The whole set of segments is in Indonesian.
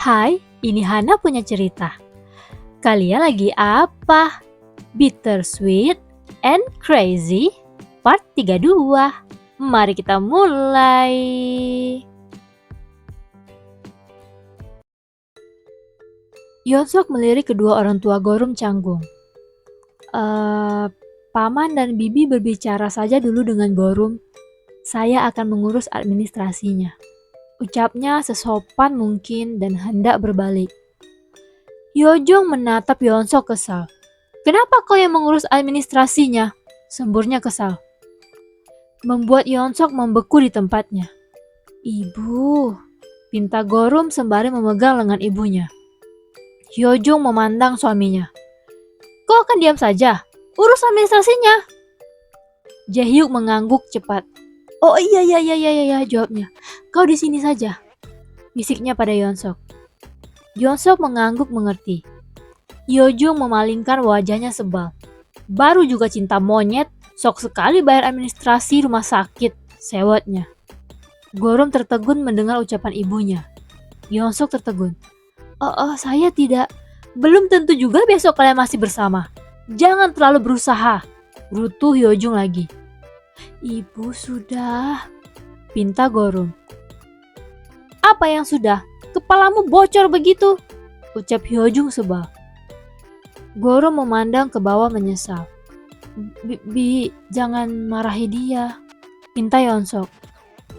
Hai, ini Hana punya cerita. Kalian lagi apa? Bittersweet and Crazy Part 32. Mari kita mulai. Yeonsok melirik kedua orang tua Gorum canggung. Paman dan Bibi berbicara saja dulu dengan Gorum. Saya akan mengurus administrasinya. Ucapnya sesopan mungkin dan hendak berbalik. Yojong menatap Yeonsok kesal. Kenapa kau yang mengurus administrasinya? Semburnya kesal. Membuat Yeonsok membeku di tempatnya. Ibu, pinta Gorum sembari memegang lengan ibunya. Hyojung memandang suaminya. Kau akan diam saja? Urus administrasinya. Jaehyuk mengangguk cepat. Oh iya, jawabnya. Kau di sini saja, bisiknya pada Yeonsok. Yeonsok mengangguk mengerti. Hyojung memalingkan wajahnya sebal. Baru juga cinta monyet, sok sekali bayar administrasi rumah sakit, sewotnya. Gorum tertegun mendengar ucapan ibunya. Yeonsok tertegun. Saya tidak. Belum tentu juga besok kalian masih bersama. Jangan terlalu berusaha. Gerutu Hyojung lagi. Ibu sudah, pinta Gorum. Apa yang sudah? Kepalamu bocor begitu, ucap Hyojung sebal. Gorum memandang ke bawah menyesal. Bi, jangan marahi dia, pinta Yeonsok.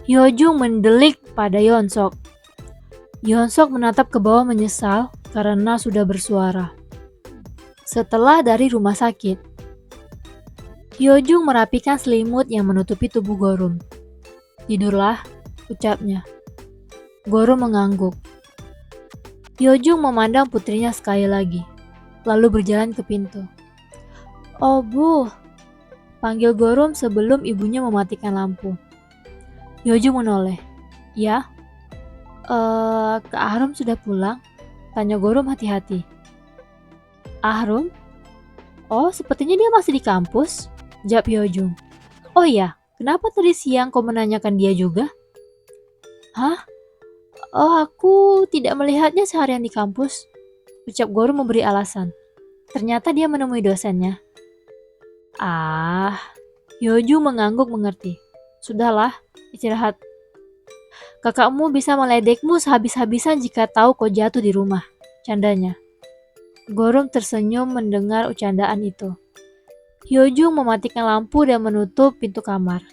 Hyojung mendelik pada Yeonsok. Yeonsok menatap ke bawah menyesal karena sudah bersuara. Setelah dari rumah sakit, Hyojung merapikan selimut yang menutupi tubuh Gorum. Tidurlah, ucapnya. Gorum mengangguk. Hyojung memandang putrinya sekali lagi, lalu berjalan ke pintu. Oh Bu, panggil Gorum sebelum ibunya mematikan lampu. Hyojung menoleh. Ya? Kak Ahrum sudah pulang? Tanya Gorum hati-hati. Ahrum? Oh, sepertinya dia masih di kampus, jawab Hyojung. Oh iya, kenapa tadi siang kau menanyakan dia juga? Hah? Oh, aku tidak melihatnya seharian di kampus, ucap Gorum memberi alasan. Ternyata dia menemui dosennya. Hyojung mengangguk mengerti. Sudahlah, istirahat. Kakakmu bisa meledekmu sehabis-habisan jika tahu kau jatuh di rumah, candanya. Gorum tersenyum mendengar candaan itu. Hyojung mematikan lampu dan menutup pintu kamar.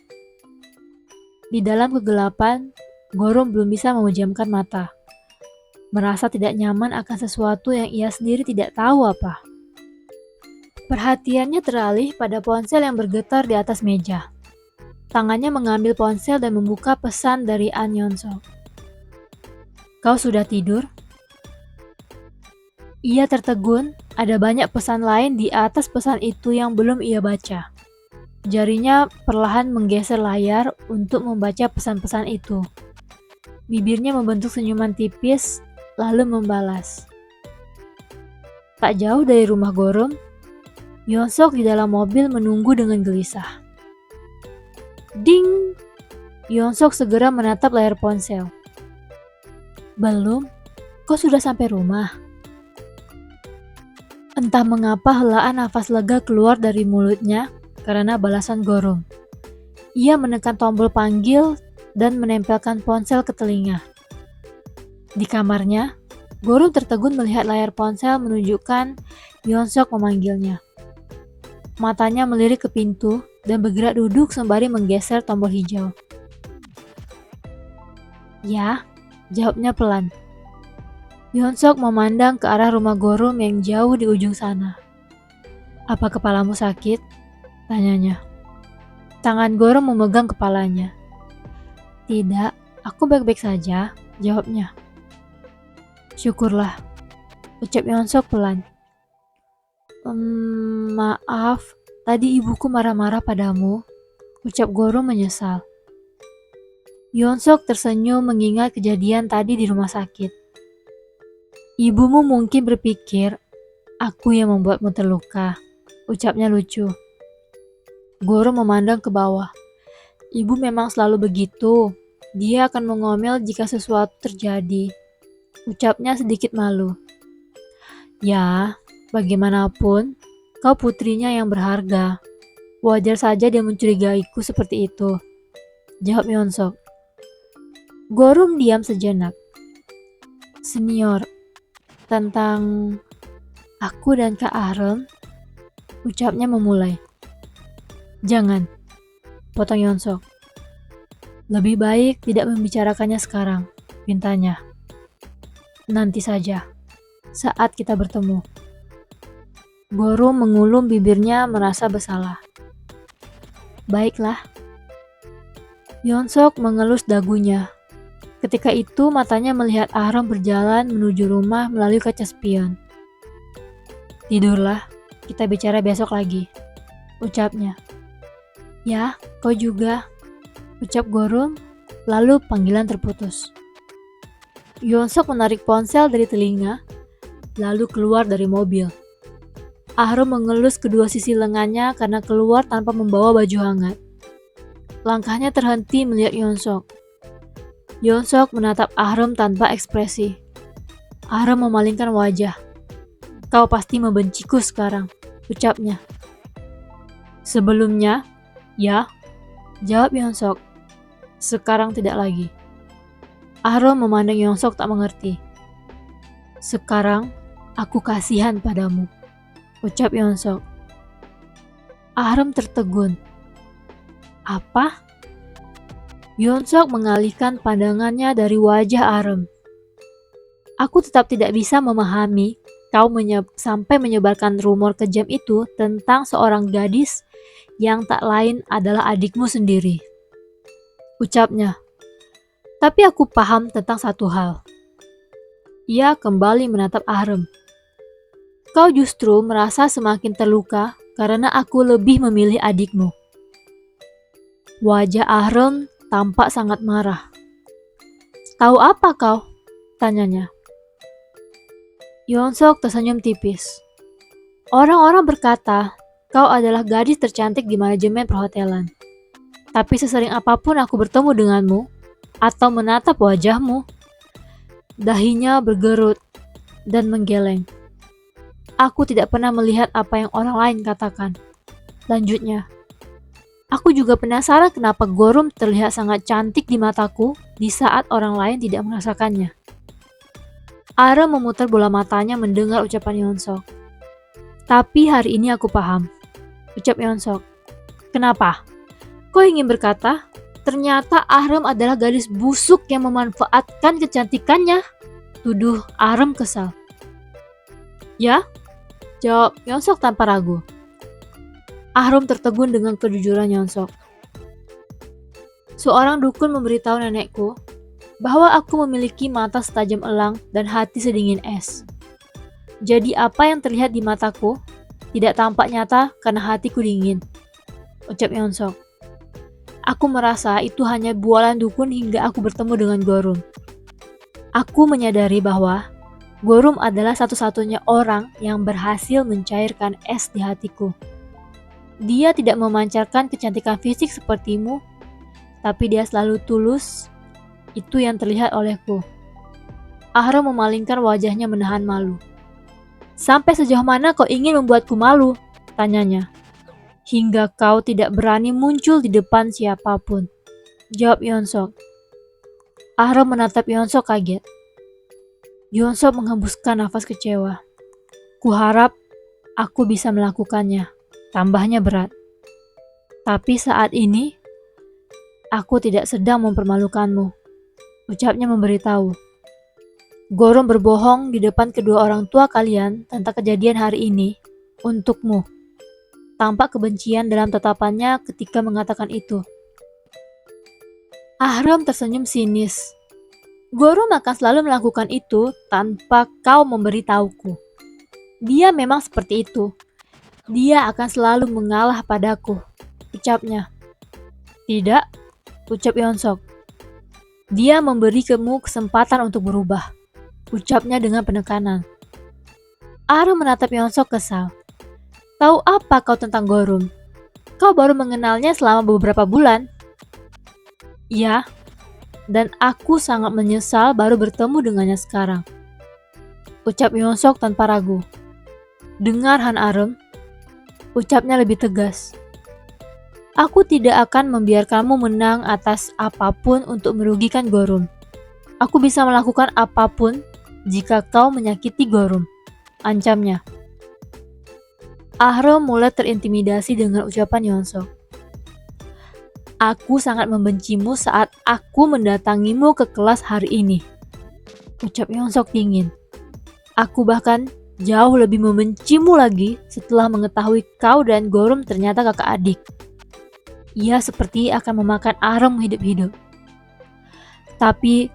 Di dalam kegelapan, Gorum belum bisa memejamkan mata. Merasa tidak nyaman akan sesuatu yang ia sendiri tidak tahu apa. Perhatiannya teralih pada ponsel yang bergetar di atas meja. Tangannya mengambil ponsel dan membuka pesan dari An Yeonsok. Kau sudah tidur? Ia tertegun, ada banyak pesan lain di atas pesan itu yang belum ia baca. Jarinya perlahan menggeser layar untuk membaca pesan-pesan itu. Bibirnya membentuk senyuman tipis, lalu membalas. Tak jauh dari rumah Gorum, Yeonsok di dalam mobil menunggu dengan gelisah. Ding! Yeonsok segera menatap layar ponsel. Belum? Kau sudah sampai rumah? Entah mengapa helaan nafas lega keluar dari mulutnya karena balasan Gorum. Ia menekan tombol panggil dan menempelkan ponsel ke telinga. Di kamarnya, Gorum tertegun melihat layar ponsel menunjukkan Yeonsok memanggilnya. Matanya melirik ke pintu dan bergerak duduk sembari menggeser tombol hijau. Ya, jawabnya pelan. Yeonsok memandang ke arah rumah Gorum yang jauh di ujung sana. Apa kepalamu sakit? Tanyanya. Tangan Gorum memegang kepalanya. Tidak, aku baik-baik saja, jawabnya. Syukurlah, ucap Yeonsok pelan. Maaf, tadi ibuku marah-marah padamu, ucap Gorum menyesal. Yeonsok tersenyum mengingat kejadian tadi di rumah sakit. Ibumu mungkin berpikir, aku yang membuatmu terluka, ucapnya lucu. Gorum memandang ke bawah. Ibu memang selalu begitu, dia akan mengomel jika sesuatu terjadi. Ucapnya sedikit malu. Ya, bagaimanapun, kau putrinya yang berharga. Wajar saja dia mencurigaiku seperti itu, jawab Yeonsok. Gorum diam sejenak. Senior, tentang aku dan Kak Ahrem, ucapnya memulai. Jangan, potong Yeonsok. Lebih baik tidak membicarakannya sekarang, pintanya. Nanti saja, saat kita bertemu. Gorum mengulum bibirnya merasa bersalah. Baiklah. Yeonsok mengelus dagunya. Ketika itu matanya melihat Ahrem berjalan menuju rumah melalui kaca spion. Tidurlah, kita bicara besok lagi, ucapnya. Ya, kau juga, ucap Gorum, lalu panggilan terputus. Yeonsok menarik ponsel dari telinga, lalu keluar dari mobil. Ahrem mengelus kedua sisi lengannya karena keluar tanpa membawa baju hangat. Langkahnya terhenti melihat Yeonsok. Yeonsok menatap Ahrem tanpa ekspresi. Ahrem memalingkan wajah. Kau pasti membenciku sekarang, ucapnya. Sebelumnya, ya, jawab Yeonsok. Sekarang tidak lagi. Ahrem memandang Yeonsok tak mengerti. Sekarang, aku kasihan padamu, ucap Yeonsok. Ahrem tertegun. Apa? Yeonsok mengalihkan pandangannya dari wajah Ahrem. Aku tetap tidak bisa memahami kau sampai menyebarkan rumor kejam itu tentang seorang gadis yang tak lain adalah adikmu sendiri, ucapnya. Tapi aku paham tentang satu hal. Ia kembali menatap Ahrem. Kau justru merasa semakin terluka karena aku lebih memilih adikmu. Wajah Ahrem tampak sangat marah. Tahu apa kau? Tanyanya. Yeonsok tersenyum tipis. Orang-orang berkata, kau adalah gadis tercantik di manajemen perhotelan. Tapi sesering apapun aku bertemu denganmu, atau menatap wajahmu, dahinya bergerut dan menggeleng. Aku tidak pernah melihat apa yang orang lain katakan. Lanjutnya, aku juga penasaran kenapa Gorum terlihat sangat cantik di mataku di saat orang lain tidak merasakannya. Ahrem memutar bola matanya mendengar ucapan Yeonsok. Tapi hari ini aku paham, ucap Yeonsok. Kenapa? Kau ingin berkata, ternyata Ahrem adalah gadis busuk yang memanfaatkan kecantikannya, tuduh Ahrem kesal. Ya, jawab Yeonsok tanpa ragu. Ahrem tertegun dengan kejujuran Yeonsok. Seorang dukun memberitahu nenekku bahwa aku memiliki mata setajam elang dan hati sedingin es. Jadi apa yang terlihat di mataku tidak tampak nyata karena hatiku dingin, ucap Yeonsok. Aku merasa itu hanya bualan dukun hingga aku bertemu dengan Gorum. Aku menyadari bahwa Gorum adalah satu-satunya orang yang berhasil mencairkan es di hatiku. Dia tidak memancarkan kecantikan fisik sepertimu, tapi dia selalu tulus. Itu yang terlihat olehku. Ahrem memalingkan wajahnya menahan malu. Sampai sejauh mana kau ingin membuatku malu? Tanyanya. Hingga kau tidak berani muncul di depan siapapun, jawab Yeonsok. Ahrem menatap Yeonsok kaget. Yeonsok menghembuskan nafas kecewa. Kuharap aku bisa melakukannya, tambahnya berat. Tapi saat ini, aku tidak sedang mempermalukanmu, ucapnya memberitahu. Gorum berbohong di depan kedua orang tua kalian tentang kejadian hari ini untukmu. Tampak kebencian dalam tatapannya ketika mengatakan itu. Ahrem tersenyum sinis. Gorum akan selalu melakukan itu tanpa kau memberitahuku. Dia memang seperti itu. Dia akan selalu mengalah padaku, ucapnya. Tidak, ucap Yeonsok. Dia memberi kamu kesempatan untuk berubah, ucapnya dengan penekanan. Ahrem menatap Yeonsok kesal. Tahu apa kau tentang Gorum? Kau baru mengenalnya selama beberapa bulan. Iya, dan aku sangat menyesal baru bertemu dengannya sekarang. Ucap Yeonsok tanpa ragu. Dengar Han Arem, ucapnya lebih tegas. Aku tidak akan membiarkanmu menang atas apapun untuk merugikan Gorum. Aku bisa melakukan apapun jika kau menyakiti Gorum, ancamnya. Ahram mulai terintimidasi dengan ucapan Yeonsok. Aku sangat membencimu saat aku mendatangimu ke kelas hari ini. Ucap Yeonsok dingin. Aku bahkan jauh lebih membencimu lagi setelah mengetahui kau dan Gorum ternyata kakak adik. Ia seperti akan memakan Ahram hidup-hidup. Tapi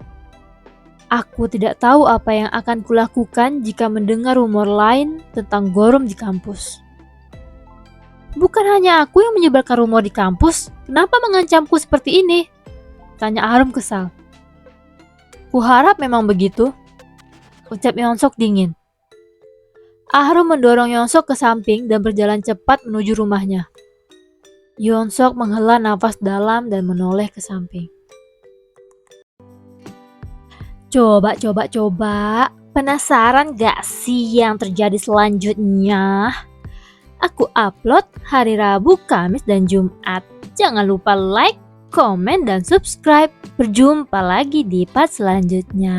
aku tidak tahu apa yang akan kulakukan jika mendengar rumor lain tentang Gorum di kampus. Bukan hanya aku yang menyebarkan rumor di kampus, kenapa mengancamku seperti ini? Tanya Ahram kesal. Kuharap memang begitu, ucap Yeonsok dingin. Ahram mendorong Yeonsok ke samping dan berjalan cepat menuju rumahnya. Yeonsok menghela nafas dalam dan menoleh ke samping. Coba. Penasaran gak sih yang terjadi selanjutnya? Aku upload hari Rabu, Kamis, dan Jumat. Jangan lupa like, komen, dan subscribe. Berjumpa lagi di part selanjutnya.